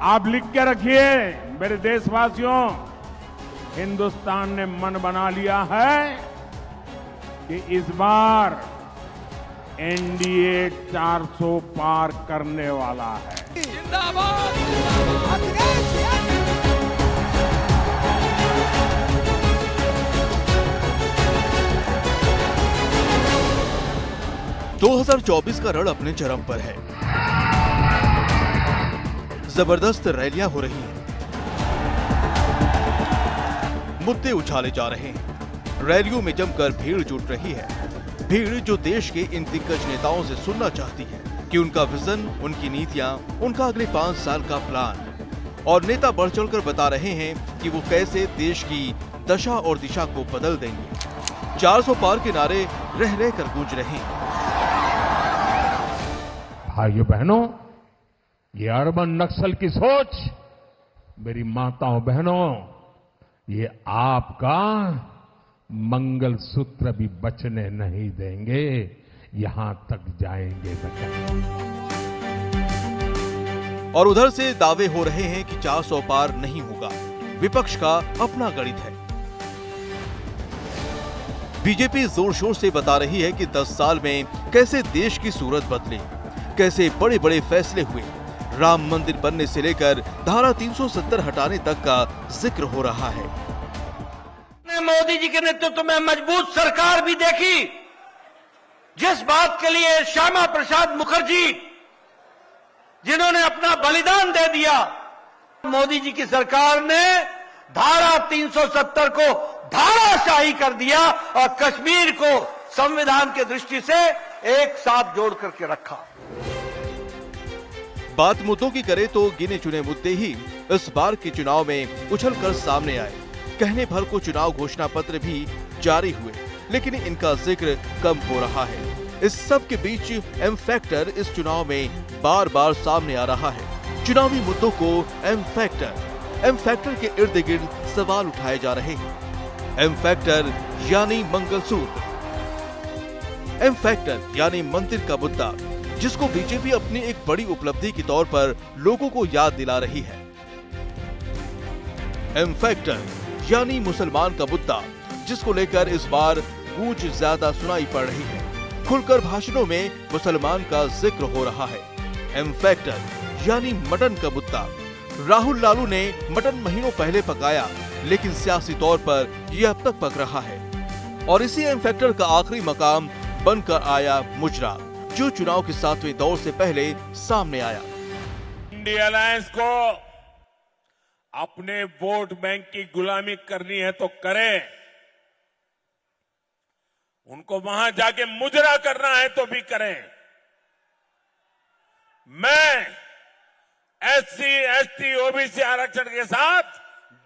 आप लिख के रखिए मेरे देशवासियों, हिंदुस्तान ने मन बना लिया है कि इस बार एनडीए 400 पार करने वाला है। जिंदाबाद। 2024 का रण अपने चरम पर है। जबरदस्त रैलियां हो रही हैं, मुद्दे उछाले जा रहे हैं, रैलियों में जमकर भीड़ जुट रही है। भीड़ जो देश के इन दिग्गज नेताओं से सुनना चाहती है कि उनका विजन, उनकी नीतियां, उनका अगले 5 साल का प्लान। और नेता बढ़ चढ़कर बता रहे हैं कि वो कैसे देश की दशा और दिशा को बदल देंगे। 400 पार के नारे रह रह कर गूंज रहे हैं। भाइयों बहनों, ये अर्बन नक्सल की सोच, मेरी माताओं बहनों, ये आपका मंगलसूत्र भी बचने नहीं देंगे, यहां तक जाएंगे बेटा। और उधर से दावे हो रहे हैं कि 400 पार नहीं होगा। विपक्ष का अपना गणित है। बीजेपी जोर शोर से बता रही है कि 10 साल में कैसे देश की सूरत बदली, कैसे बड़े बड़े फैसले हुए। राम मंदिर बनने से लेकर धारा 370 हटाने तक का जिक्र हो रहा है। मोदी जी के नेतृत्व में मजबूत सरकार भी देखी, जिस बात के लिए श्यामा प्रसाद मुखर्जी जिन्होंने अपना बलिदान दे दिया, मोदी जी की सरकार ने धारा 370 को धाराशाही कर दिया और कश्मीर को संविधान की दृष्टि से एक साथ जोड़ करके रखा। बात मुद्दों की करे तो गिने चुने मुद्दे ही इस बार के चुनाव में उछलकर सामने आए। कहने भर को चुनाव घोषणा पत्र भी जारी हुए, लेकिन इनका जिक्र कम हो रहा है। इस सब के बीच एम फैक्टर इस चुनाव में बार बार सामने आ रहा है। चुनावी मुद्दों को एम फैक्टर के इर्द गिर्द सवाल उठाए जा रहे हैं। एम फैक्टर यानी मंगलसूत्र, एम फैक्टर यानी मंदिर का मुद्दा, जिसको बीजेपी अपनी एक बड़ी उपलब्धि के तौर पर लोगों को याद दिला रही है। एम फैक्टर यानी मुसलमान का मुद्दा, जिसको लेकर इस बार गूंज ज्यादा सुनाई पड़ रही है। खुलकर भाषणों में मुसलमान का जिक्र हो रहा है। एम फैक्टर यानी मटन का मुद्दा। राहुल लालू ने मटन महीनों पहले पकाया, लेकिन सियासी तौर पर यह अब तक पक रहा है। और इसी एम फैक्टर का आखिरी मकाम बनकर आया मुजरा, जो चुनाव के 7वें दौर से पहले सामने आया। इंडिया अलायंस को अपने वोट बैंक की गुलामी करनी है तो करें, उनको वहां जाके मुजरा करना है तो भी करें। मैं एससी, एसटी, ओबीसी आरक्षण के साथ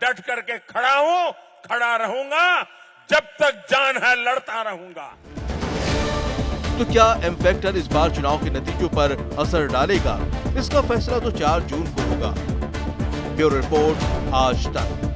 डट करके खड़ा हूं, खड़ा रहूंगा, जब तक जान है लड़ता रहूंगा। तो क्या एम फैक्टर इस बार चुनाव के नतीजों पर असर डालेगा? इसका फैसला तो 4 जून को होगा। ब्यूरो रिपोर्ट, आज तक।